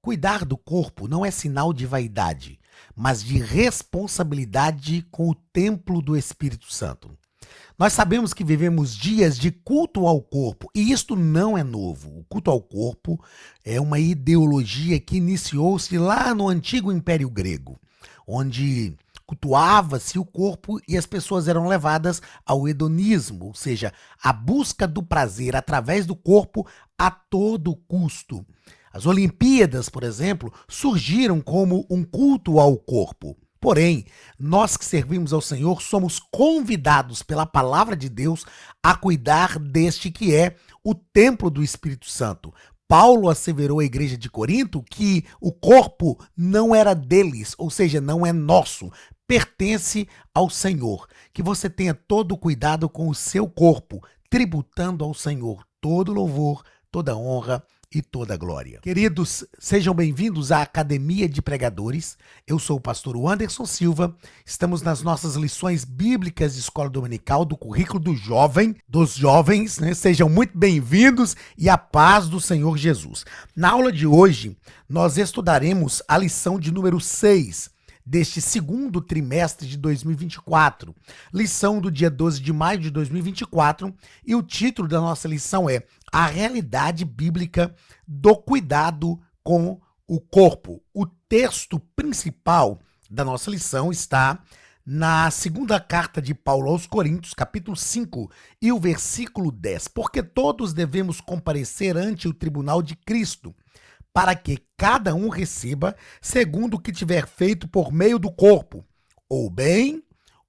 Cuidar do corpo não é sinal de vaidade, mas de responsabilidade com o templo do Espírito Santo. Nós sabemos que vivemos dias de culto ao corpo, e isto não é novo. O culto ao corpo é uma ideologia que iniciou-se lá no antigo Império Grego, onde cultuava-se o corpo e as pessoas eram levadas ao hedonismo, ou seja, a busca do prazer através do corpo a todo custo. As Olimpíadas, por exemplo, surgiram como um culto ao corpo. Porém, nós que servimos ao Senhor somos convidados pela palavra de Deus a cuidar deste que é o templo do Espírito Santo. Paulo asseverou à igreja de Corinto que o corpo não era deles, ou seja, não é nosso, pertence ao Senhor. Que você tenha todo o cuidado com o seu corpo, tributando ao Senhor todo louvor, toda honra e toda glória. Queridos, sejam bem-vindos à Academia de Pregadores. Eu sou o pastor Anderson Silva. Estamos nas nossas lições bíblicas de escola dominical do currículo dos jovens, né? Sejam muito bem-vindos e a paz do Senhor Jesus. Na aula de hoje, nós estudaremos a lição de número 6 deste segundo trimestre de 2024, lição do dia 12 de maio de 2024, e o título da nossa lição é A Realidade Bíblica do Cuidado com o Corpo. O texto principal da nossa lição está na segunda carta de Paulo aos Coríntios, capítulo 5, e o versículo 10. Porque todos devemos comparecer ante o tribunal de Cristo, para que cada um receba segundo o que tiver feito por meio do corpo, ou bem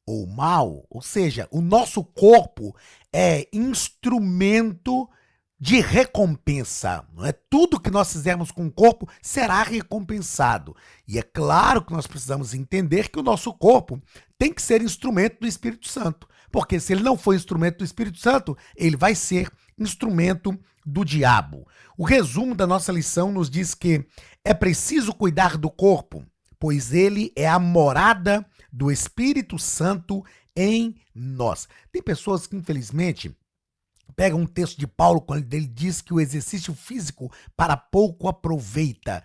ou mal. Ou seja, o nosso corpo é instrumento de recompensa. Não é? Tudo que nós fizermos com o corpo será recompensado. E é claro que nós precisamos entender que o nosso corpo tem que ser instrumento do Espírito Santo. Porque se ele não for instrumento do Espírito Santo, ele vai ser instrumento do diabo. O resumo da nossa lição nos diz que é preciso cuidar do corpo, pois ele é a morada do Espírito Santo em nós. Tem pessoas que, infelizmente, pegam um texto de Paulo quando ele diz que o exercício físico para pouco aproveita.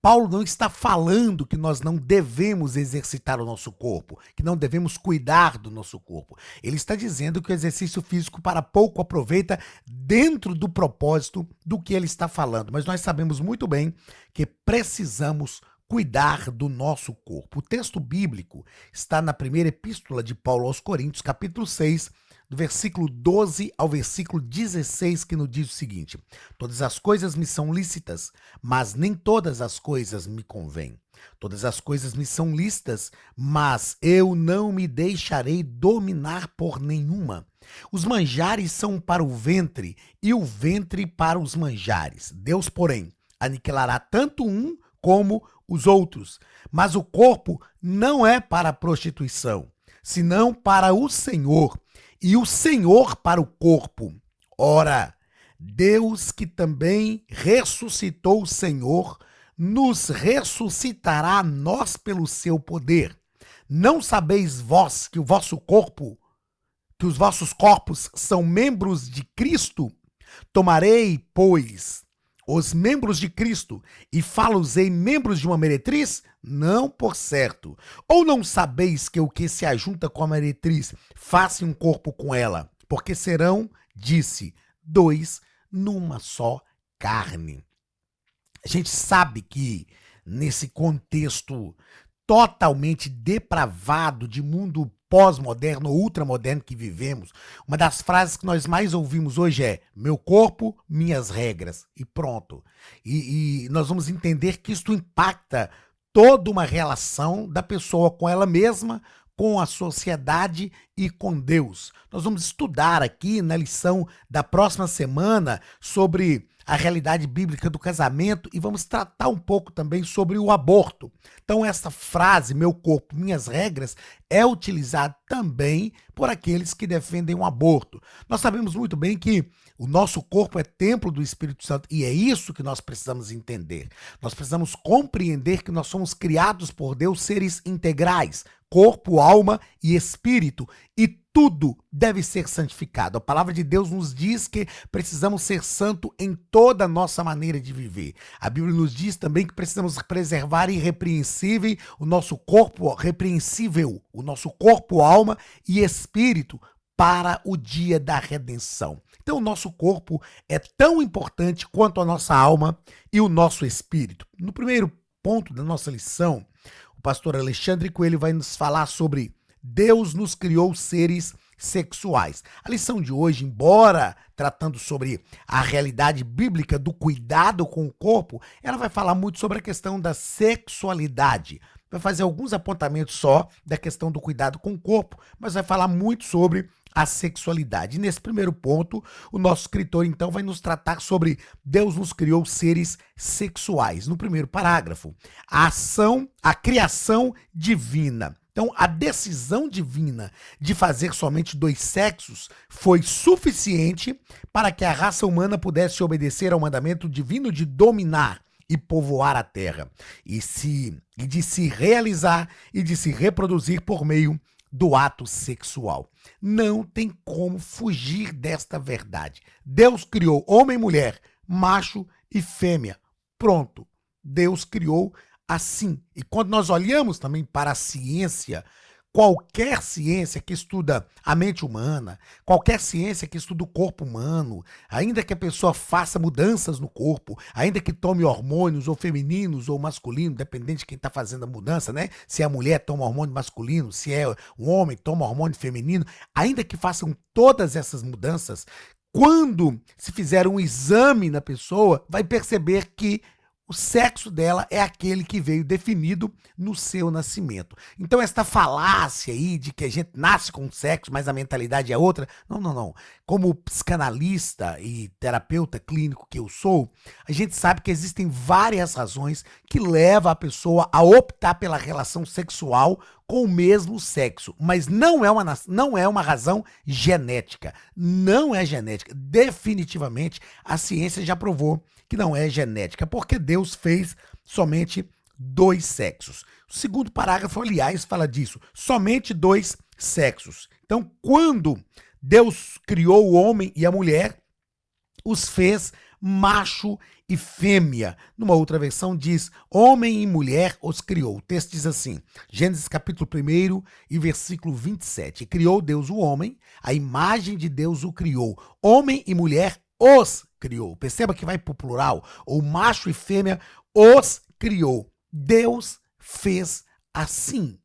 Paulo não está falando que nós não devemos exercitar o nosso corpo, que não devemos cuidar do nosso corpo. Ele está dizendo que o exercício físico para pouco aproveita dentro do propósito do que ele está falando. Mas nós sabemos muito bem que precisamos cuidar do nosso corpo. O texto bíblico está na primeira epístola de Paulo aos Coríntios, capítulo 6, do versículo 12 ao versículo 16, que nos diz o seguinte: todas as coisas me são lícitas, mas nem todas as coisas me convêm. Todas as coisas me são lícitas, mas eu não me deixarei dominar por nenhuma. Os manjares são para o ventre, e o ventre para os manjares. Deus, porém, aniquilará tanto um como os outros. Mas o corpo não é para a prostituição, senão para o Senhor, e o Senhor para o corpo. Ora, Deus, que também ressuscitou o Senhor, nos ressuscitará a nós pelo seu poder. Não sabeis vós que os vossos corpos são membros de Cristo? Tomarei, pois, os membros de Cristo e fá-los-ei membros de uma meretriz? Não, por certo. Ou não sabeis que o que se ajunta com a meretriz faça um corpo com ela? Porque serão, disse, dois numa só carne. A gente sabe que nesse contexto totalmente depravado de mundo pós-moderno ou ultramoderno que vivemos, uma das frases que nós mais ouvimos hoje é: meu corpo, minhas regras, e pronto. E nós vamos entender que isso impacta toda uma relação da pessoa com ela mesma, com a sociedade e com Deus. Nós vamos estudar aqui na lição da próxima semana sobre a realidade bíblica do casamento e vamos tratar um pouco também sobre o aborto. Então essa frase, meu corpo, minhas regras, é utilizada também por aqueles que defendem o aborto. Nós sabemos muito bem que O nosso corpo é templo do Espírito Santo e é isso que nós precisamos entender. Nós precisamos compreender que nós somos criados por Deus seres integrais, corpo, alma e espírito, e tudo deve ser santificado. A palavra de Deus nos diz que precisamos ser santo em toda a nossa maneira de viver. A Bíblia nos diz também que precisamos preservar irrepreensível o nosso corpo, repreensível, o nosso corpo, alma e espírito para o dia da redenção. Então, o nosso corpo é tão importante quanto a nossa alma e o nosso espírito. No primeiro ponto da nossa lição, o pastor Alexandre Coelho vai nos falar sobre Deus nos criou seres sexuais. A lição de hoje, embora tratando sobre a realidade bíblica do cuidado com o corpo, ela vai falar muito sobre a questão da sexualidade. Vai fazer alguns apontamentos só da questão do cuidado com o corpo, mas vai falar muito sobre a sexualidade. E nesse primeiro ponto, o nosso escritor então vai nos tratar sobre Deus nos criou seres sexuais. No primeiro parágrafo, a criação divina. Então, a decisão divina de fazer somente 2 sexos foi suficiente para que a raça humana pudesse obedecer ao mandamento divino de dominar e povoar a terra, e de se realizar e de se reproduzir por meio do ato sexual. Não tem como fugir desta verdade. Deus criou homem e mulher, macho e fêmea. Pronto. Deus criou assim. E quando nós olhamos também para a ciência, qualquer ciência que estuda a mente humana, qualquer ciência que estuda o corpo humano, ainda que a pessoa faça mudanças no corpo, ainda que tome hormônios ou femininos ou masculinos, dependente de quem está fazendo a mudança, né? Se a mulher toma hormônio masculino, se é um homem toma hormônio feminino, ainda que façam todas essas mudanças, quando se fizer um exame na pessoa, vai perceber que o sexo dela é aquele que veio definido no seu nascimento. Então, esta falácia aí de que a gente nasce com sexo, mas a mentalidade é outra, não. Como psicanalista e terapeuta clínico que eu sou, a gente sabe que existem várias razões que levam a pessoa a optar pela relação sexual com o mesmo sexo, mas não é uma razão genética. Não é genética. Definitivamente, a ciência já provou que não é genética, porque Deus fez somente 2 sexos. O segundo parágrafo, aliás, fala disso, somente 2 sexos. Então, quando Deus criou o homem e a mulher, os fez macho e fêmea. Numa outra versão diz, homem e mulher os criou. O texto diz assim, Gênesis capítulo 1 e versículo 27. Criou Deus o homem, a imagem de Deus o criou. Homem e mulher os criou. Perceba que vai para o plural. O macho e fêmea os criou. Deus fez assim.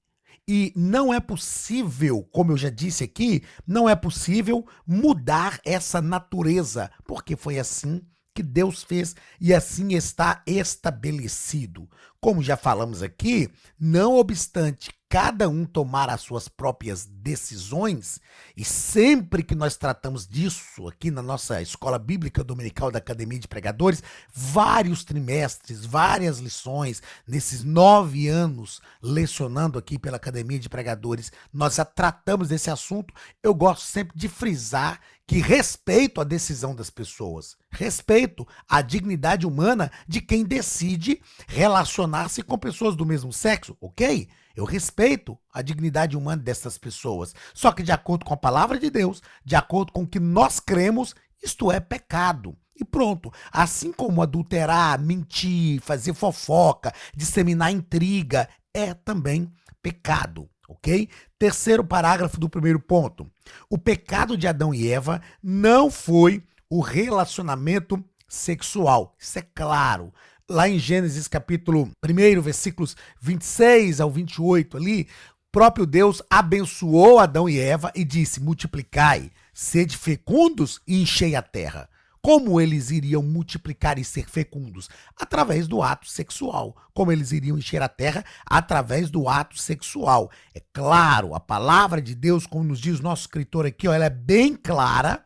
E não é possível, como eu já disse aqui, não é possível mudar essa natureza, porque foi assim que Deus fez e assim está estabelecido. Como já falamos aqui, não obstante cada um tomar as suas próprias decisões, e sempre que nós tratamos disso aqui na nossa Escola Bíblica Dominical da Academia de Pregadores, vários trimestres, várias lições, nesses 9 anos lecionando aqui pela Academia de Pregadores, nós já tratamos desse assunto. Eu gosto sempre de frisar que respeito a decisão das pessoas, respeito a dignidade humana de quem decide relacionar-se com pessoas do mesmo sexo, ok? Eu respeito a dignidade humana dessas pessoas. Só que de acordo com a palavra de Deus, de acordo com o que nós cremos, isto é pecado. E pronto. Assim como adulterar, mentir, fazer fofoca, disseminar intriga, é também pecado. Ok? Terceiro parágrafo do primeiro ponto. O pecado de Adão e Eva não foi o relacionamento sexual. Isso é claro. Lá em Gênesis capítulo 1, versículos 26 ao 28 ali, próprio Deus abençoou Adão e Eva e disse, multiplicai, sede fecundos e enchei a terra. Como eles iriam multiplicar e ser fecundos? Através do ato sexual. Como eles iriam encher a terra? Através do ato sexual. É claro, a palavra de Deus, como nos diz o nosso escritor aqui, ela é bem clara,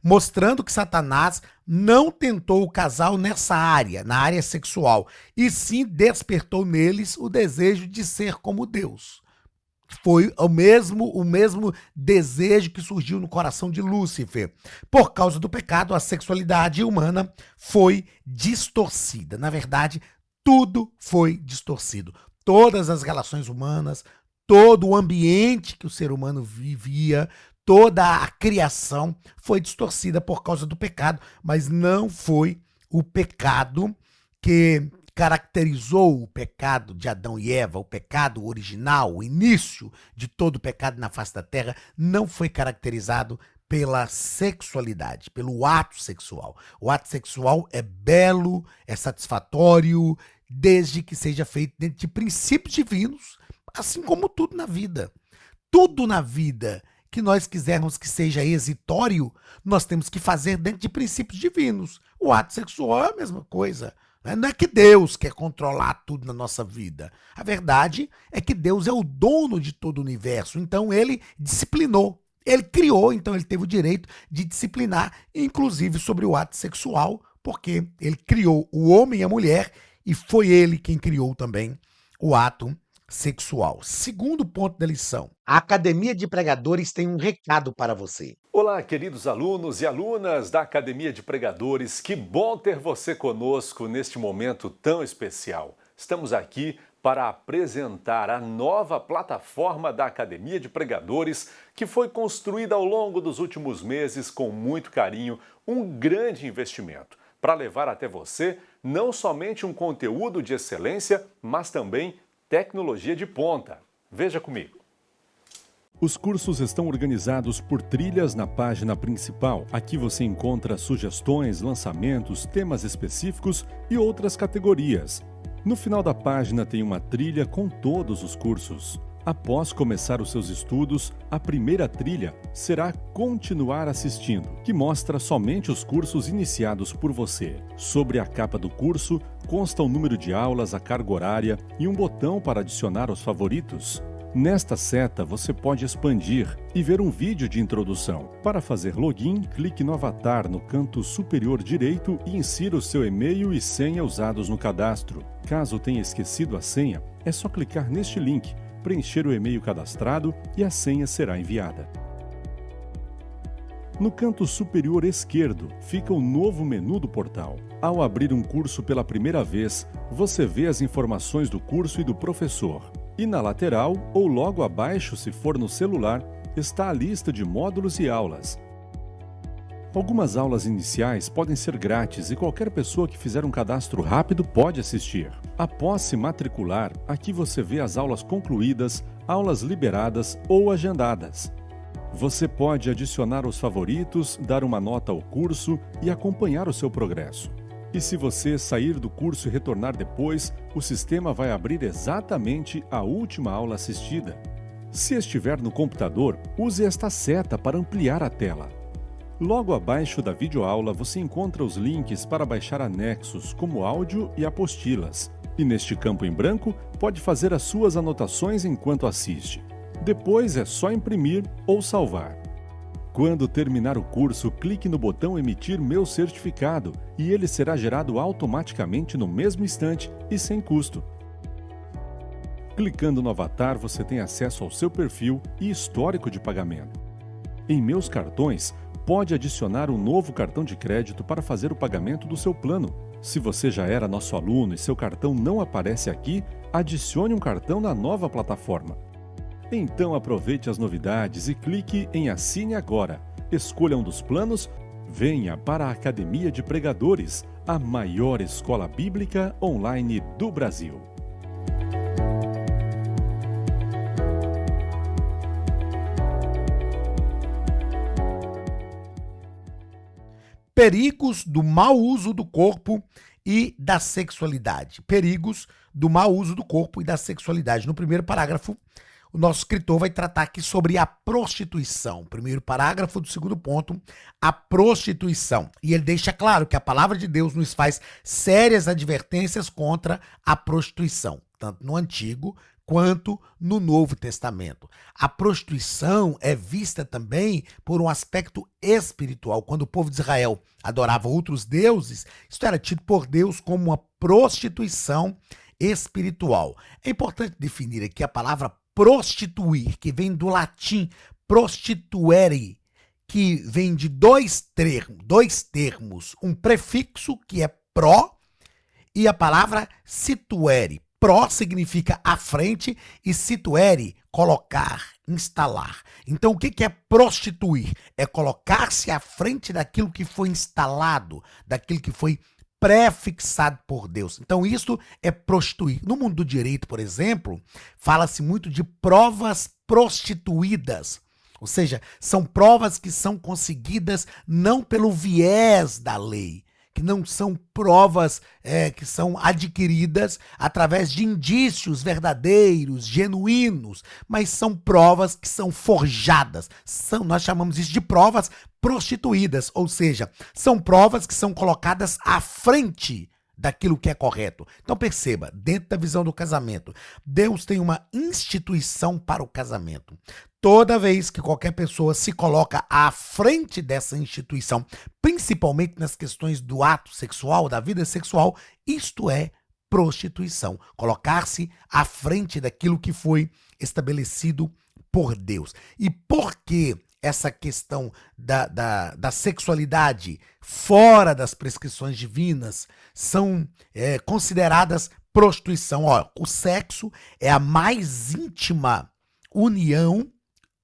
mostrando que Satanás não tentou o casal nessa área, na área sexual, e sim despertou neles o desejo de ser como Deus. Foi o mesmo desejo que surgiu no coração de Lúcifer. Por causa do pecado, a sexualidade humana foi distorcida. Na verdade, tudo foi distorcido. Todas as relações humanas, todo o ambiente que o ser humano vivia, toda a criação foi distorcida por causa do pecado, mas não foi o pecado que caracterizou o pecado de Adão e Eva, o pecado original, o início de todo o pecado na face da terra, não foi caracterizado pela sexualidade, pelo ato sexual. O ato sexual é belo, é satisfatório, desde que seja feito dentro de princípios divinos, assim como tudo na vida. Tudo na vida que nós quisermos que seja exitório, nós temos que fazer dentro de princípios divinos. O ato sexual é a mesma coisa. Não é que Deus quer controlar tudo na nossa vida. A verdade é que Deus é o dono de todo o universo. Então ele disciplinou. Ele criou, então ele teve o direito de disciplinar, inclusive sobre o ato sexual, porque ele criou o homem e a mulher e foi ele quem criou também o ato sexual. Segundo ponto da lição, a Academia de Pregadores tem um recado para você. Olá, queridos alunos e alunas da Academia de Pregadores, que bom ter você conosco neste momento tão especial. Estamos aqui para apresentar a nova plataforma da Academia de Pregadores, que foi construída ao longo dos últimos meses com muito carinho, um grande investimento, para levar até você não somente um conteúdo de excelência, mas também tecnologia de ponta. Veja comigo. Os cursos estão organizados por trilhas na página principal. Aqui você encontra sugestões, lançamentos, temas específicos e outras categorias. No final da página tem uma trilha com todos os cursos. Após começar os seus estudos, a primeira trilha será Continuar assistindo, que mostra somente os cursos iniciados por você. Sobre a capa do curso, consta o número de aulas, a carga horária e um botão para adicionar os favoritos. Nesta seta, você pode expandir e ver um vídeo de introdução. Para fazer login, clique no avatar no canto superior direito e insira o seu e-mail e senha usados no cadastro. Caso tenha esquecido a senha, é só clicar neste link, preencher o e-mail cadastrado e a senha será enviada. No canto superior esquerdo fica o novo menu do portal. Ao abrir um curso pela primeira vez, você vê as informações do curso e do professor. E na lateral, ou logo abaixo se for no celular, está a lista de módulos e aulas. Algumas aulas iniciais podem ser grátis e qualquer pessoa que fizer um cadastro rápido pode assistir. Após se matricular, aqui você vê as aulas concluídas, aulas liberadas ou agendadas. Você pode adicionar os favoritos, dar uma nota ao curso e acompanhar o seu progresso. E se você sair do curso e retornar depois, o sistema vai abrir exatamente a última aula assistida. Se estiver no computador, use esta seta para ampliar a tela. Logo abaixo da videoaula você encontra os links para baixar anexos, como áudio e apostilas. E neste campo em branco, pode fazer as suas anotações enquanto assiste. Depois é só imprimir ou salvar. Quando terminar o curso, clique no botão Emitir meu certificado e ele será gerado automaticamente no mesmo instante e sem custo. Clicando no avatar, você tem acesso ao seu perfil e histórico de pagamento. Em Meus Cartões, pode adicionar um novo cartão de crédito para fazer o pagamento do seu plano. Se você já era nosso aluno e seu cartão não aparece aqui, adicione um cartão na nova plataforma. Então aproveite as novidades e clique em Assine Agora. Escolha um dos planos, venha para a Academia de Pregadores, a maior escola bíblica online do Brasil. Perigos do mau uso do corpo e da sexualidade. Perigos do mau uso do corpo e da sexualidade. No primeiro parágrafo, o nosso escritor vai tratar aqui sobre a prostituição. Primeiro parágrafo do segundo ponto, a prostituição. E ele deixa claro que a palavra de Deus nos faz sérias advertências contra a prostituição, tanto no Antigo quanto no Novo Testamento. A prostituição é vista também por um aspecto espiritual. Quando o povo de Israel adorava outros deuses, isso era tido por Deus como uma prostituição espiritual. É importante definir aqui a palavra prostituir, que vem do latim prostituere, que vem de dois termos, um prefixo que é pró e a palavra situere. Pró significa à frente e situere, colocar, instalar. Então, o que é prostituir? É colocar-se à frente daquilo que foi instalado, daquilo que foi prefixado por Deus. Então, isso é prostituir. No mundo do direito, por exemplo, fala-se muito de provas prostituídas. Ou seja, são provas que são conseguidas não pelo viés da lei, que não são provas que são adquiridas através de indícios verdadeiros, genuínos, mas são provas que são forjadas. Nós chamamos isso de provas prostituídas, ou seja, são provas que são colocadas à frente daquilo que é correto. Então perceba, dentro da visão do casamento, Deus tem uma instituição para o casamento. Toda vez que qualquer pessoa se coloca à frente dessa instituição, principalmente nas questões do ato sexual, da vida sexual, isto é prostituição. Colocar-se à frente daquilo que foi estabelecido por Deus. E por que essa questão da sexualidade fora das prescrições divinas são consideradas prostituição? Ó, o sexo é a mais íntima união,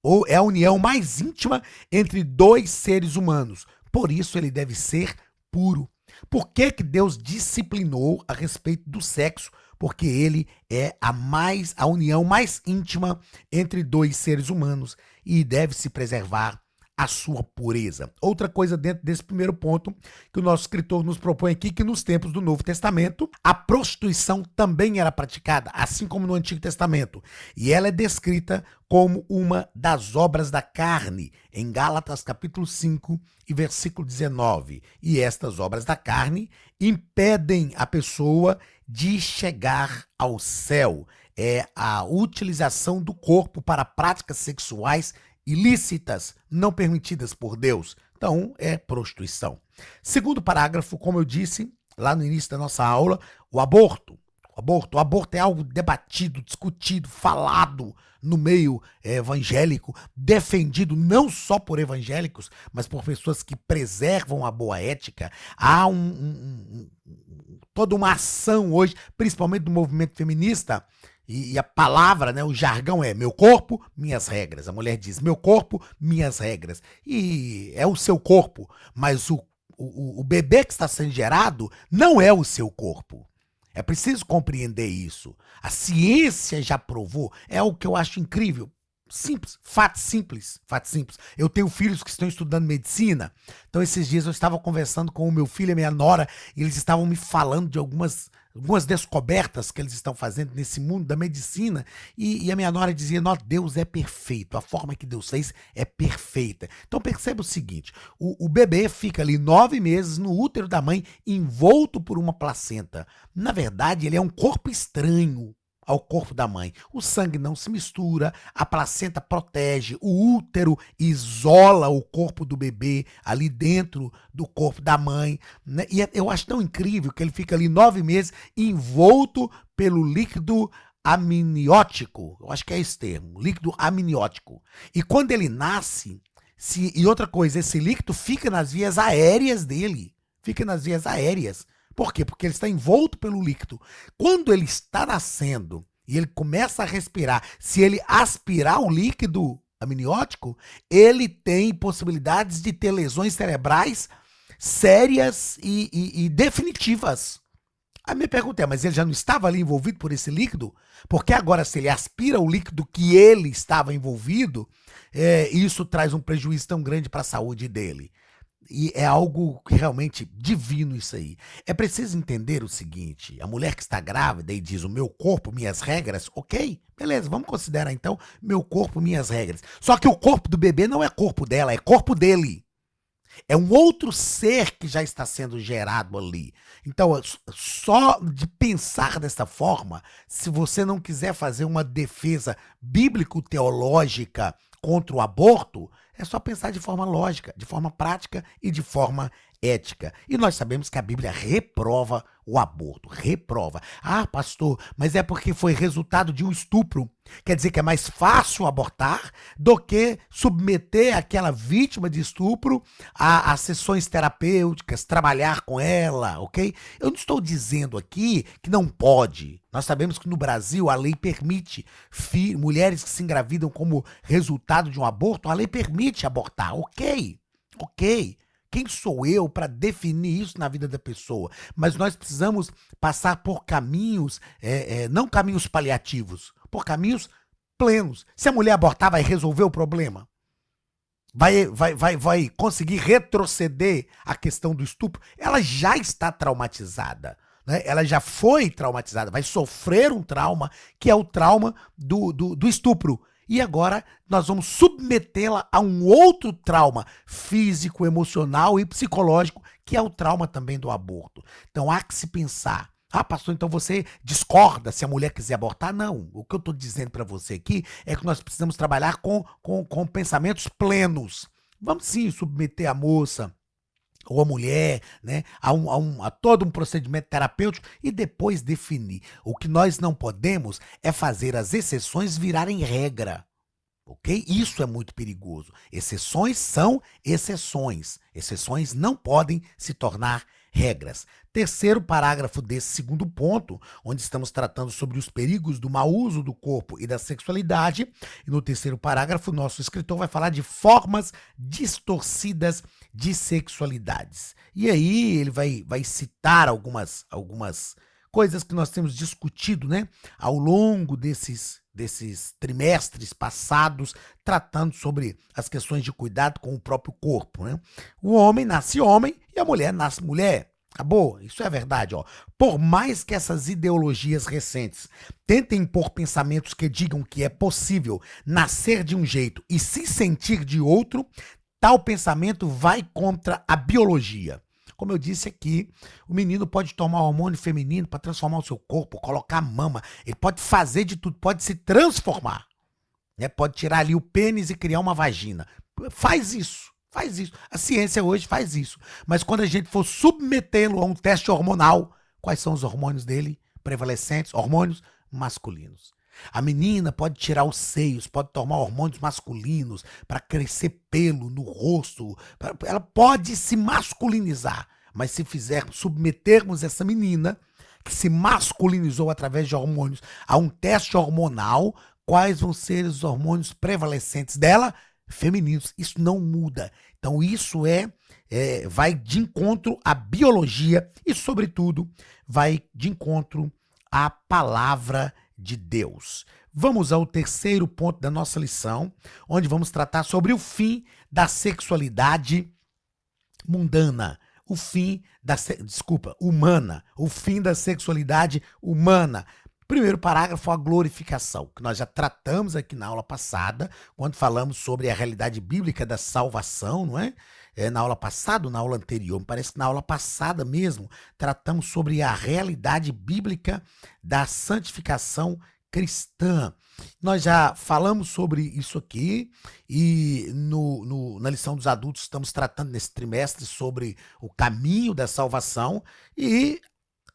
ou é a união mais íntima entre dois seres humanos. Por isso ele deve ser puro. Por que Deus disciplinou a respeito do sexo? Porque ele é a união mais íntima entre dois seres humanos e deve se preservar a sua pureza. Outra coisa dentro desse primeiro ponto que o nosso escritor nos propõe aqui, que nos tempos do Novo Testamento, a prostituição também era praticada, assim como no Antigo Testamento. E ela é descrita como uma das obras da carne, em Gálatas capítulo 5 e versículo 19. E estas obras da carne impedem a pessoa de chegar ao céu. É a utilização do corpo para práticas sexuais ilícitas, não permitidas por Deus. Então, é prostituição. Segundo parágrafo, como eu disse lá no início da nossa aula, o aborto. O aborto é algo debatido, discutido, falado no meio evangélico, defendido não só por evangélicos, mas por pessoas que preservam a boa ética. Há toda uma ação hoje, principalmente do movimento feminista, e a palavra, né, o jargão é meu corpo, minhas regras. A mulher diz meu corpo, minhas regras. E é o seu corpo, mas o bebê que está sendo gerado não é o seu corpo. É preciso compreender isso. A ciência já provou, é algo que eu acho incrível. Simples, fato simples. Eu tenho filhos que estão estudando medicina, então esses dias eu estava conversando com o meu filho e a minha nora, e eles estavam me falando de algumas descobertas que eles estão fazendo nesse mundo da medicina, e a minha nora dizia, Deus é perfeito, a forma que Deus fez é perfeita. Então perceba o seguinte, o bebê fica ali 9 meses no útero da mãe, envolto por uma placenta. Na verdade, ele é um corpo estranho ao corpo da mãe. O sangue não se mistura, a placenta protege, o útero isola o corpo do bebê ali dentro do corpo da mãe, né? E eu acho tão incrível que ele fica ali 9 meses envolto pelo líquido amniótico. Eu acho que é esse termo, líquido amniótico. E quando ele nasce, e outra coisa, esse líquido fica nas vias aéreas dele. Fica nas vias aéreas. Por quê? Porque ele está envolto pelo líquido. Quando ele está nascendo e ele começa a respirar, se ele aspirar o líquido amniótico, ele tem possibilidades de ter lesões cerebrais sérias e definitivas. A minha pergunta é, mas ele já não estava ali envolvido por esse líquido? Porque agora, se ele aspira o líquido que ele estava envolvido, isso traz um prejuízo tão grande para a saúde dele. E é algo realmente divino isso aí. É preciso entender o seguinte, a mulher que está grávida e diz o meu corpo, minhas regras, ok, beleza, vamos considerar então meu corpo, minhas regras. Só que o corpo do bebê não é corpo dela, é corpo dele. É um outro ser que já está sendo gerado ali. Então, só de pensar dessa forma, se você não quiser fazer uma defesa bíblico-teológica contra o aborto, É só pensar de forma lógica, de forma prática e de forma ética. E nós sabemos que a Bíblia reprova o aborto, reprova. Ah, pastor, mas é porque foi resultado de um estupro. Quer dizer que é mais fácil abortar do que submeter aquela vítima de estupro a sessões terapêuticas, trabalhar com ela, ok? Eu não estou dizendo aqui que não pode. Nós sabemos que no Brasil a lei permite mulheres que se engravidam como resultado de um aborto, a lei permite abortar, ok? Ok. Quem sou eu para definir isso na vida da pessoa? Mas nós precisamos passar por caminhos, não caminhos paliativos, por caminhos plenos. Se a mulher abortar, vai resolver o problema? Vai conseguir retroceder a questão do estupro? Ela já está traumatizada, né? Ela já foi traumatizada, vai sofrer um trauma, que é o trauma do estupro. E agora nós vamos submetê-la a um outro trauma físico, emocional e psicológico, que é o trauma também do aborto. Então há que se pensar. Ah, pastor, então você discorda se a mulher quiser abortar? Não. O que eu estou dizendo para você aqui é que nós precisamos trabalhar com pensamentos plenos. Vamos sim submeter a moça ou a mulher, né, a todo um procedimento terapêutico e depois definir. O que nós não podemos é fazer as exceções virarem regra. Ok? Isso é muito perigoso. Exceções são exceções. Exceções não podem se tornar regras. Terceiro parágrafo desse segundo ponto, onde estamos tratando sobre os perigos do mau uso do corpo e da sexualidade. E no terceiro parágrafo, nosso escritor vai falar de formas distorcidas de sexualidades. E aí ele vai citar algumas coisas que nós temos discutido, né, ao longo desses trimestres passados, tratando sobre as questões de cuidado com o próprio corpo, né? O homem nasce homem e a mulher nasce mulher. Acabou, isso é verdade, ó. Por mais que essas ideologias recentes tentem impor pensamentos que digam que é possível nascer de um jeito e se sentir de outro, tal pensamento vai contra a biologia. Como eu disse aqui, o menino pode tomar hormônio feminino para transformar o seu corpo, colocar mama, ele pode fazer de tudo, pode se transformar, né? Pode tirar ali o pênis e criar uma vagina. Faz isso. A ciência hoje faz isso. Mas quando a gente for submetê-lo a um teste hormonal, quais são os hormônios dele prevalecentes? Hormônios masculinos. A menina pode tirar os seios, pode tomar hormônios masculinos para crescer pelo no rosto. Ela pode se masculinizar, mas se submetermos essa menina, que se masculinizou através de hormônios, a um teste hormonal, quais vão ser os hormônios prevalecentes dela? Femininos. Isso não muda. Então isso vai de encontro à biologia e, sobretudo, vai de encontro à palavra de Deus. Vamos ao terceiro ponto da nossa lição, onde vamos tratar sobre o fim da sexualidade mundana, humana, o fim da sexualidade humana. Primeiro parágrafo, a glorificação, que nós já tratamos aqui na aula passada, quando falamos sobre a realidade bíblica da salvação, não é? Na aula passada ou na aula anterior? Me parece que na aula passada mesmo, tratamos sobre a realidade bíblica da santificação cristã. Nós já falamos sobre isso aqui e na lição dos adultos estamos tratando nesse trimestre sobre o caminho da salvação e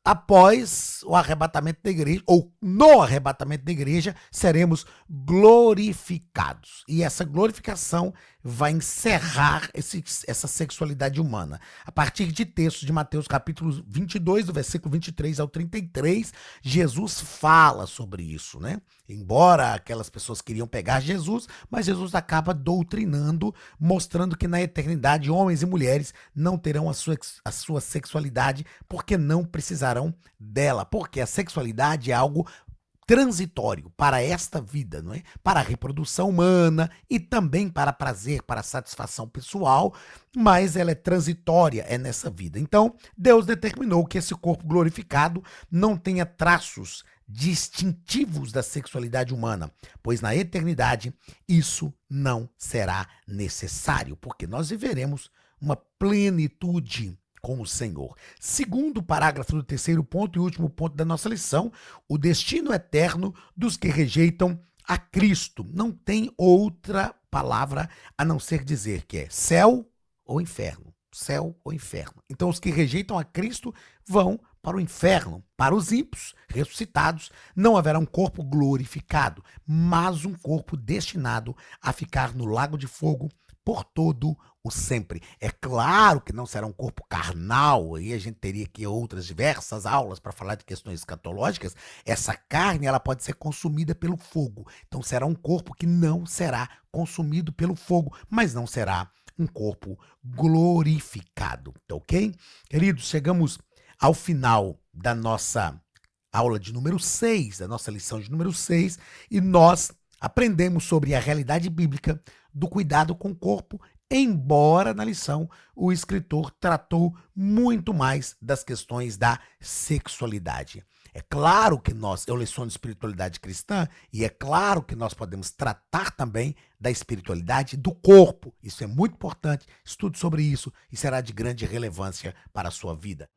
após o arrebatamento da igreja, ou no arrebatamento da igreja, seremos glorificados. E essa glorificação vai encerrar essa sexualidade humana. A partir de textos de Mateus capítulo 22, do versículo 23 ao 33, Jesus fala sobre isso, né? Embora aquelas pessoas queriam pegar Jesus, mas Jesus acaba doutrinando, mostrando que na eternidade homens e mulheres não terão a sua sexualidade porque não precisarão dela, porque a sexualidade é algo transitório para esta vida, não é? Para a reprodução humana e também para prazer, para satisfação pessoal, mas ela é transitória, é nessa vida. Então, Deus determinou que esse corpo glorificado não tenha traços distintivos da sexualidade humana, pois na eternidade isso não será necessário, porque nós viveremos uma plenitude com o Senhor. Segundo parágrafo do terceiro ponto e último ponto da nossa lição, o destino eterno dos que rejeitam a Cristo. Não tem outra palavra a não ser dizer que é céu ou inferno. Céu ou inferno. Então os que rejeitam a Cristo vão para o inferno. Para os ímpios ressuscitados, não haverá um corpo glorificado, mas um corpo destinado a ficar no lago de fogo por todo o sempre. É claro que não será um corpo carnal, aí a gente teria aqui outras diversas aulas para falar de questões escatológicas. Essa carne, ela pode ser consumida pelo fogo. Então será um corpo que não será consumido pelo fogo, mas não será um corpo glorificado, tá ok? Queridos, chegamos ao final da nossa aula de número 6, da nossa lição de número 6, e nós aprendemos sobre a realidade bíblica do cuidado com o corpo, embora na lição o escritor tratou muito mais das questões da sexualidade. É claro que eu leciono espiritualidade cristã e é claro que nós podemos tratar também da espiritualidade do corpo. Isso é muito importante. Estude sobre isso e será de grande relevância para a sua vida.